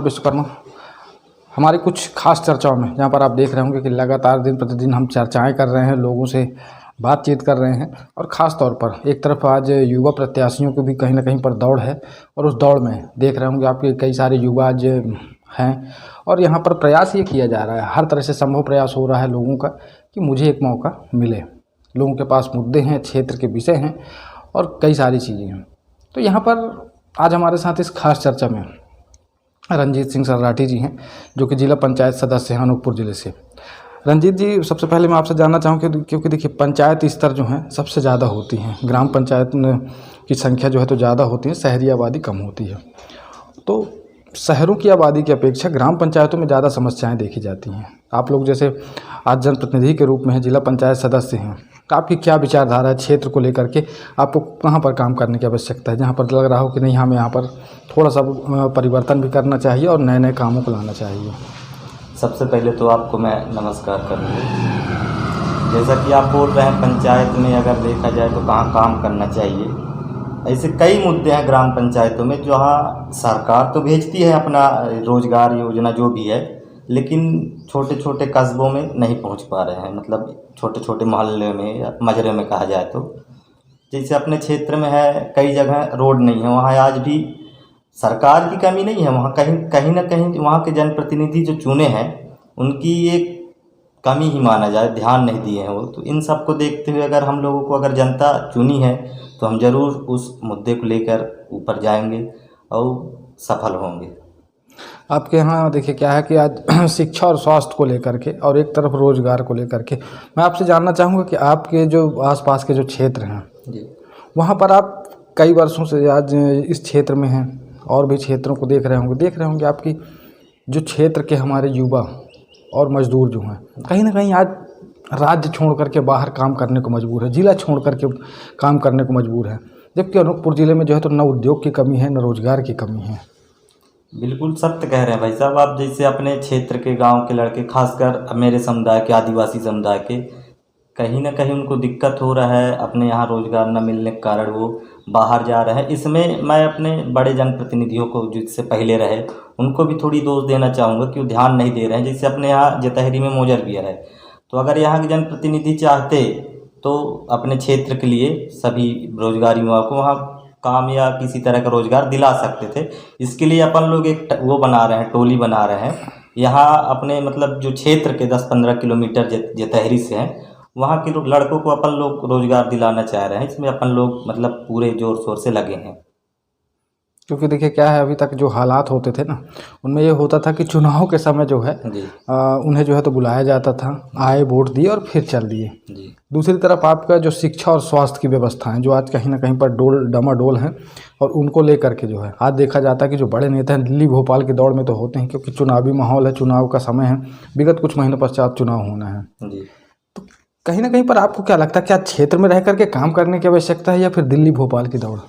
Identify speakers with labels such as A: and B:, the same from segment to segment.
A: विश्वकर्मा। हमारी कुछ खास चर्चाओं में, जहाँ पर आप देख रहे होंगे कि लगातार दिन प्रतिदिन हम चर्चाएं कर रहे हैं, लोगों से बातचीत कर रहे हैं, और ख़ास तौर पर एक तरफ आज युवा प्रत्याशियों को भी कहीं ना कहीं पर दौड़ है, और उस दौड़ में देख रहे होंगे आपके कई सारे युवा आज हैं, और यहाँ पर प्रयास ये किया जा रहा है, हर तरह से संभव प्रयास हो रहा है लोगों का कि मुझे एक मौका मिले। लोगों के पास मुद्दे हैं, क्षेत्र के विषय हैं, और कई सारी चीज़ें हैं। तो यहाँ पर आज हमारे साथ इस खास चर्चा में रंजीत सिंह सर्राठी जी हैं, जो कि जिला पंचायत सदस्य हैं अनूपपुर ज़िले से। रंजीत जी, सबसे पहले मैं आपसे जानना चाहूँ क्योंकि देखिए पंचायत स्तर जो हैं सबसे ज़्यादा होती हैं, ग्राम पंचायत की संख्या जो है तो ज़्यादा होती है, शहरी आबादी कम होती है। तो शहरों की आबादी की अपेक्षा ग्राम पंचायतों में ज़्यादा समस्याएं देखी जाती हैं। आप लोग जैसे आज जनप्रतिनिधि के रूप में हैं, जिला पंचायत सदस्य हैं, तो आपकी क्या विचारधारा है क्षेत्र को लेकर के? आपको कहाँ पर काम करने की आवश्यकता है, जहाँ पर लग रहा हो कि नहीं हमें यहाँ पर थोड़ा सा परिवर्तन भी करना चाहिए और नए नए कामों को लाना चाहिए?
B: सबसे पहले तो आपको मैं नमस्कार करूँगा। जैसा कि आप बोल रहे हैं, पंचायत में अगर देखा जाए तो कहाँ काम करना चाहिए, ऐसे कई मुद्दे हैं ग्राम पंचायतों में जहाँ सरकार तो भेजती है अपना रोजगार योजना जो भी है, लेकिन छोटे छोटे कस्बों में नहीं पहुंच पा रहे हैं। मतलब छोटे छोटे मोहल्ले में या मजरे में कहा जाए तो, जैसे अपने क्षेत्र में है, कई जगह रोड नहीं है, वहाँ आज भी सरकार की कमी नहीं है, वहाँ कहीं ना कहीं वहाँ के जनप्रतिनिधि जो चुने हैं उनकी एक कमी ही माना जाए, ध्यान नहीं दिए हैं वो। तो इन सब को देखते हुए अगर हम लोगों को, अगर जनता चुनी है तो हम ज़रूर उस मुद्दे को लेकर ऊपर जाएंगे और सफल होंगे।
A: आपके यहाँ देखिए क्या है कि आज शिक्षा और स्वास्थ्य को लेकर के और एक तरफ रोजगार को लेकर के मैं आपसे जानना चाहूँगा कि आपके जो आसपास के जो क्षेत्र हैं
B: जी,
A: वहाँ पर आप कई वर्षों से आज इस क्षेत्र में हैं और भी क्षेत्रों को देख रहे होंगे आपकी जो क्षेत्र के हमारे युवा और मजदूर जो हैं कहीं ना कहीं आज राज्य छोड़ करके बाहर काम करने को मजबूर है, जिला छोड़ करके काम करने को मजबूर है, जबकि अनूपपुर ज़िले में जो है तो न उद्योग की कमी है, न रोजगार की कमी है।
B: बिल्कुल सत्य कह रहे हैं भाई साहब आप। जैसे अपने क्षेत्र के गांव के लड़के, खासकर मेरे समुदाय के, आदिवासी समुदाय के, कहीं ना कहीं उनको दिक्कत हो रहा है, अपने यहाँ रोजगार न मिलने के कारण वो बाहर जा रहे हैं। इसमें मैं अपने बड़े जनप्रतिनिधियों को जिससे पहले रहे उनको भी थोड़ी दोष देना चाहूँगा कि वो ध्यान नहीं दे रहे हैं। जैसे अपने यहाँ जतहरी में मोजर बियर है, तो अगर यहाँ के जनप्रतिनिधि चाहते तो अपने क्षेत्र के लिए सभी रोजगार युवाओं को वहाँ काम या किसी तरह का रोजगार दिला सकते थे। इसके लिए अपन लोग एक वो बना रहे हैं, टोली बना रहे हैं यहाँ अपने, मतलब जो क्षेत्र के 10-15 किलोमीटर जतहरी से हैं, वहाँ के लड़कों को अपन लोग रोजगार दिलाना चाह रहे हैं। इसमें अपन लोग मतलब पूरे जोर शोर से लगे हैं।
A: क्योंकि देखिए क्या है, अभी तक जो हालात होते थे ना उनमें ये होता था कि चुनाव के समय जो है उन्हें जो है तो बुलाया जाता था, आए वोट दिए और फिर चल दिए। दूसरी तरफ आपका जो शिक्षा और स्वास्थ्य की व्यवस्था है जो आज कहीं ना कहीं पर डमाडोल हैं, और उनको लेकर के जो है आज देखा जाता है कि जो बड़े नेता हैं दिल्ली भोपाल की दौड़ में तो होते हैं, क्योंकि चुनावी माहौल है, चुनाव का समय है, विगत कुछ महीनों पश्चात चुनाव होना है। तो कहीं ना कहीं पर आपको क्या लगता है, क्या क्षेत्र में रह करके काम करने की आवश्यकता है या फिर दिल्ली भोपाल की दौड़?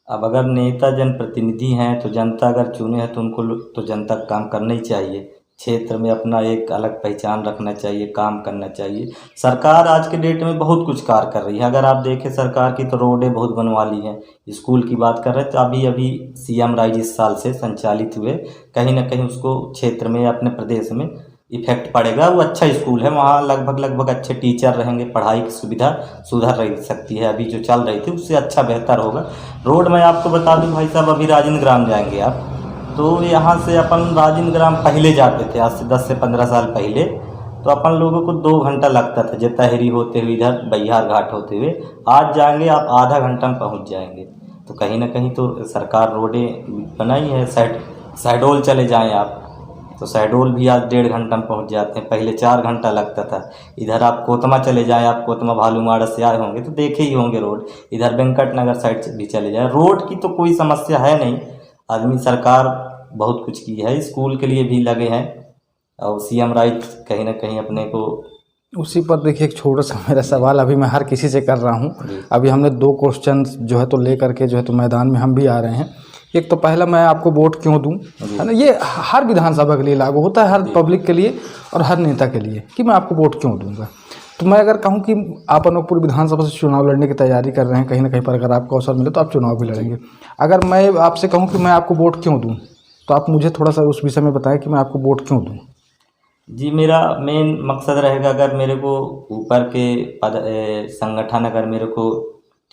B: अब अगर नेता जनप्रतिनिधि हैं तो जनता अगर चुने हैं तो उनको तो जनता का काम करना ही चाहिए। क्षेत्र में अपना एक अलग पहचान रखना चाहिए, काम करना चाहिए। सरकार आज के डेट में बहुत कुछ कार्य कर रही है। अगर आप देखें सरकार की तो रोडें बहुत बनवा ली हैं। स्कूल की बात कर रहे हैं तो अभी सीएम राइज इस साल से संचालित हुए, कहीं ना कहीं उसको क्षेत्र में या अपने प्रदेश में इफेक्ट पड़ेगा। वो अच्छा स्कूल है, वहाँ लगभग अच्छे टीचर रहेंगे, पढ़ाई की सुविधा सुधर रही सकती है। अभी जो चल रही थी उससे अच्छा बेहतर होगा। रोड मैं आपको बता दूं भाई साहब, अभी राजेंद्र ग्राम जाएंगे आप तो यहाँ से अपन राजेंद्र ग्राम पहले जाते थे, आज से 10 से 15 साल पहले, तो अपन लोगों को 2 घंटा लगता था जतहरी होते हुए इधर बहियार घाट होते हुए। आज जाएंगे आप आधा घंटा में पहुँच जाएंगे। तो कहीं ना कहीं तो सरकार रोडें बनाई है। शहडोल चले जाएँ आप तो शहडोल भी आज 1.5 घंटा में पहुंच जाते हैं, पहले 4 घंटा लगता था। इधर आप कोतमा चले जाएं, आप कोतमा भालूमाड़ा से आए होंगे तो देखे ही होंगे रोड। इधर वेंकट नगर साइड से भी चले जाएं, रोड की तो कोई समस्या है नहीं। आदमी सरकार बहुत कुछ की है, स्कूल के लिए भी लगे हैं, और सीएम राइज कहीं ना कहीं अपने को
A: उसी पर देखिए एक छोटा सा मेरा सवाल अभी मैं हर किसी से कर रहा हूँ। अभी हमने 2 क्वेश्चन जो है तो लेकर के जो है तो मैदान में हम भी आ रहे हैं। एक तो पहला, मैं आपको वोट क्यों दूं, है ना, ये हर विधानसभा के लिए लागू होता है, हर पब्लिक के लिए और हर नेता के लिए कि मैं आपको वोट क्यों दूंगा। तो मैं अगर कहूं कि आप अनूपपुर विधानसभा से चुनाव लड़ने की तैयारी कर रहे हैं, कहीं ना कहीं पर अगर आपको अवसर मिले तो आप चुनाव भी लड़ेंगे। अगर मैं आपसे कहूं कि मैं आपको वोट क्यों दूं, तो आप मुझे थोड़ा सा उस विषय में बताएं कि मैं आपको वोट क्यों दूं।
B: जी, मेरा मेन मकसद रहेगा, अगर मेरे को ऊपर के संगठन अगर मेरे को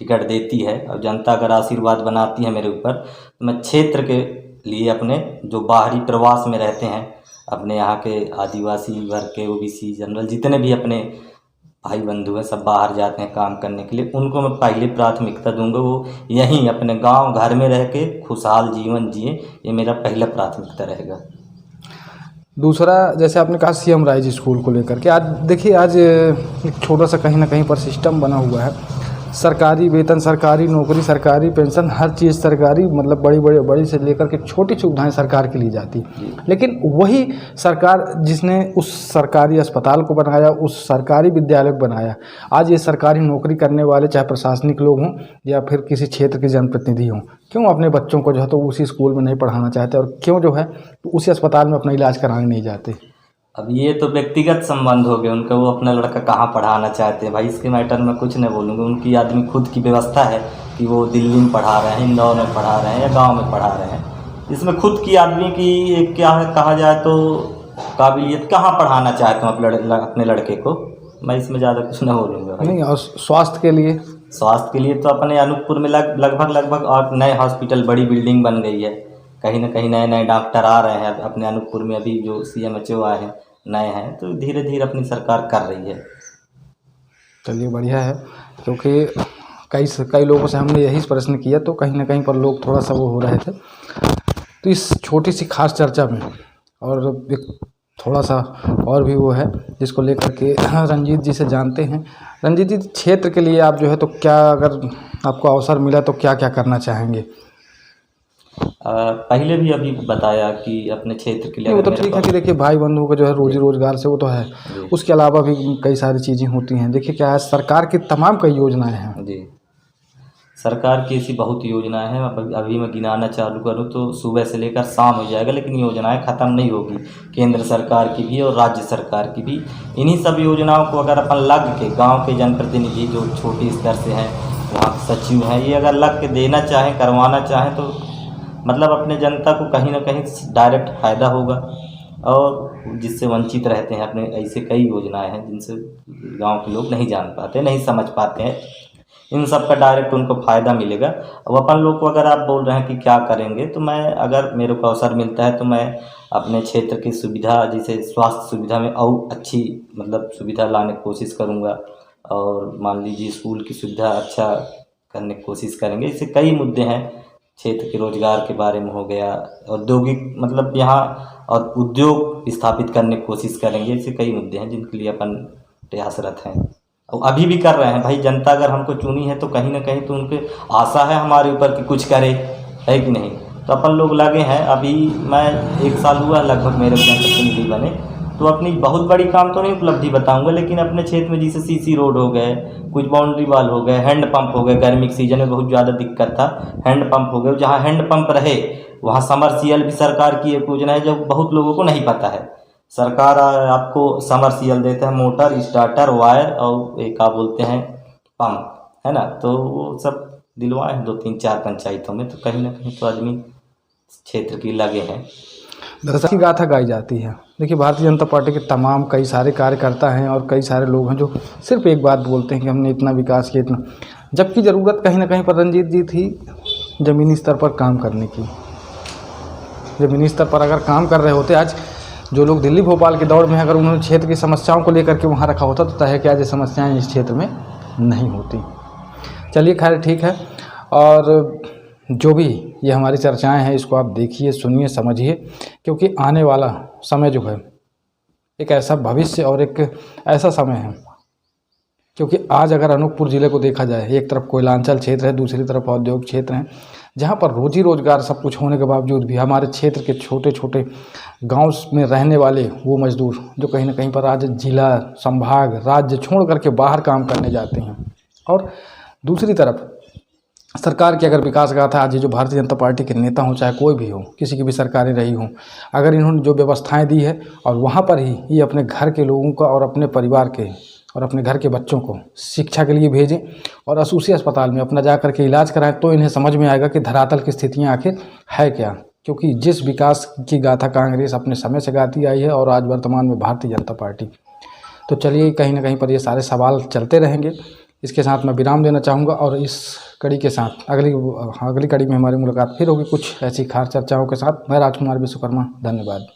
B: टिकट देती है और जनता अगर आशीर्वाद बनाती है मेरे ऊपर, तो मैं क्षेत्र के लिए अपने जो बाहरी प्रवास में रहते हैं, अपने यहाँ के आदिवासी वर्ग के, ओबीसी, जनरल, जितने भी अपने भाई बंधु हैं, सब बाहर जाते हैं काम करने के लिए, उनको मैं पहली प्राथमिकता दूंगा। वो यहीं अपने गांव घर में रह के खुशहाल जीवन जिए, ये मेरा पहला प्राथमिकता रहेगा।
A: दूसरा, जैसे आपने कहा सीएम राइज स्कूल को लेकर के, आज देखिए, आज एक छोटा सा कहीं ना कहीं पर सिस्टम बना हुआ है। सरकारी वेतन, सरकारी नौकरी, सरकारी पेंशन, हर चीज़ सरकारी, मतलब बड़ी से लेकर के छोटी सुविधाएं सरकार की ली जाती। लेकिन वही सरकार जिसने उस सरकारी अस्पताल को बनाया, उस सरकारी विद्यालय को बनाया, आज ये सरकारी नौकरी करने वाले, चाहे प्रशासनिक लोग हों या फिर किसी क्षेत्र के जनप्रतिनिधि हों, क्यों अपने बच्चों को जो है तो उसी स्कूल में नहीं पढ़ाना चाहते, और क्यों जो है तो उसी अस्पताल में अपना इलाज कराने नहीं जाते।
B: अब ये तो व्यक्तिगत संबंध हो गए उनका, वो अपना लड़का कहाँ पढ़ाना चाहते हैं भाई, इसके मैटर में कुछ नहीं बोलूँगा। उनकी आदमी खुद की व्यवस्था है कि वो दिल्ली में पढ़ा रहे हैं, इंदौर में पढ़ा रहे हैं या गांव में पढ़ा रहे हैं। इसमें खुद की आदमी की एक क्या है, कहा जाए तो काबिलियत, कहाँ पढ़ाना चाहते हैं अपने लड़के को, मैं इसमें ज़्यादा कुछ नहीं बोलूँगा भाई।
A: नहीं, और स्वास्थ्य के लिए,
B: स्वास्थ्य के लिए तो अपने अनूपपुर में लगभग और नए हॉस्पिटल, बड़ी बिल्डिंग बन गई है, कहीं ना कहीं नए नए डॉक्टर आ रहे हैं अपने अनूपपुर में। अभी जो CMHO आए हैं नए हैं, तो धीरे धीरे अपनी सरकार कर रही है।
A: चलिए बढ़िया है, क्योंकि कई लोगों से हमने यही प्रश्न किया, तो कहीं ना कहीं पर लोग थोड़ा सा वो हो रहे थे। तो इस छोटी सी खास चर्चा में और एक थोड़ा सा और भी वो है, जिसको लेकर के रंजीत जी से जानते हैं। रंजीत जी, क्षेत्र के लिए आप जो है तो क्या, अगर आपको अवसर मिला तो क्या क्या करना चाहेंगे?
B: पहले भी अभी बताया कि अपने क्षेत्र के लिए,
A: वो तो ठीक है कि देखिए, भाई बंधुओं का जो है रोजी रोजगार से वो तो है, उसके अलावा भी कई सारी चीज़ें होती हैं। देखिए क्या है, सरकार की तमाम कई योजनाएं हैं
B: जी, सरकार की ऐसी बहुत योजनाएं हैं। अभी मैं गिनाना चालू करूं तो सुबह से लेकर शाम हो जाएगा, लेकिन योजनाएं ख़त्म नहीं होगी, केंद्र सरकार की भी और राज्य सरकार की भी। इन्हीं सब योजनाओं को अगर अपन लग के, गांव के जनप्रतिनिधि जो छोटे स्तर से हैं, वहाँ सचिव हैं, ये अगर लग के देना चाहें, करवाना चाहें, तो मतलब अपने जनता को कहीं ना कहीं डायरेक्ट फ़ायदा होगा। और जिससे वंचित रहते हैं, अपने ऐसे कई योजनाएं हैं जिनसे गांव के लोग नहीं जान पाते, नहीं समझ पाते हैं, इन सब का डायरेक्ट उनको फ़ायदा मिलेगा। अब अपन लोग को अगर आप बोल रहे हैं कि क्या करेंगे, तो मैं, अगर मेरे को अवसर मिलता है तो मैं अपने क्षेत्र की सुविधा, जैसे स्वास्थ्य सुविधा में और अच्छी मतलब सुविधा लाने की कोशिश करूँगा, और मान लीजिए स्कूल की सुविधा अच्छा करने की कोशिश करेंगे। इससे कई मुद्दे हैं, क्षेत्र के रोजगार के बारे में हो गया, औद्योगिक मतलब यहाँ और उद्योग स्थापित करने की कोशिश करेंगे। ऐसे कई मुद्दे हैं जिनके लिए अपन प्रयासरत हैं और अभी भी कर रहे हैं। भाई जनता अगर हमको चुनी है तो कहीं ना कहीं तो उनके आशा है हमारे ऊपर कि कुछ करे, है कि नहीं। तो अपन लोग लगे हैं। अभी मैं 1 साल हुआ लगभग मेरे जनप्रतिनिधि बने, तो अपनी बहुत बड़ी काम तो नहीं उपलब्धि बताऊंगा, लेकिन अपने क्षेत्र में जैसे CC रोड हो गए, कुछ बाउंड्री वाल हो गए, हैंड पंप हो गए, गर्मी के सीजन में बहुत ज़्यादा दिक्कत था, हैंड पंप हो गए। जहाँ हैंड पंप रहे वहाँ समरसीयल भी सरकार की एक योजना है जो बहुत लोगों को नहीं पता है। सरकार आपको समरसीयल देता है, मोटर, स्टार्टर, वायर और एक क्या बोलते हैं पंप, है ना। तो वो सब दिलवाए हैं 2-3-4 पंचायतों में, तो कहीं ना कहीं तो आदमी क्षेत्र की लगे हैं।
A: दरअसल की गाथा गाई जाती है। देखिए, भारतीय जनता पार्टी के तमाम कई सारे कार्यकर्ता हैं और कई सारे लोग हैं जो सिर्फ एक बात बोलते हैं कि हमने इतना विकास किया, इतना, जबकि ज़रूरत कहीं ना कहीं पर रंजीत जी थी ज़मीनी स्तर पर काम करने की। ज़मीनी स्तर पर अगर काम कर रहे होते, आज जो लोग दिल्ली भोपाल की दौड़ में, अगर उन्होंने क्षेत्र की समस्याओं को लेकर के वहाँ रखा होता, तो तय है कि आज ये समस्याएँ इस क्षेत्र में नहीं होती। चलिए खैर ठीक है, और जो भी ये हमारी चर्चाएं हैं, इसको आप देखिए, सुनिए, समझिए, क्योंकि आने वाला समय जो है एक ऐसा भविष्य और एक ऐसा समय है, क्योंकि आज अगर अनूपपुर ज़िले को देखा जाए, एक तरफ कोयलांचल क्षेत्र है, दूसरी तरफ औद्योगिक क्षेत्र हैं, जहाँ पर रोजी रोजगार सब कुछ होने के बावजूद भी हमारे क्षेत्र के छोटे छोटे गांव में रहने वाले वो मजदूर जो कहीं ना कहीं पर आज जिला, संभाग, राज्य छोड़ करके बाहर काम करने जाते हैं, और दूसरी तरफ सरकार की अगर विकास गाथा, आज ये जो भारतीय जनता पार्टी के नेता हों, चाहे कोई भी हो, किसी की भी सरकारें रही हों, अगर इन्होंने जो व्यवस्थाएं दी है और वहाँ पर ही ये अपने घर के लोगों का और अपने परिवार के और अपने घर के बच्चों को शिक्षा के लिए भेजें और असूसी अस्पताल में अपना जा कर के इलाज कराएं, तो इन्हें समझ में आएगा कि धरातल की स्थितियाँ आखिर है क्या। क्योंकि जिस विकास की गाथा कांग्रेस अपने समय से गाती आई है और आज वर्तमान में भारतीय जनता पार्टी, तो चलिए कहीं ना कहीं पर ये सारे सवाल चलते रहेंगे। इसके साथ मैं विराम देना चाहूँगा और इस कड़ी के साथ अगली कड़ी में हमारी मुलाकात फिर होगी कुछ ऐसी खास चर्चाओं के साथ। मैं राजकुमार विश्वकर्मा, धन्यवाद।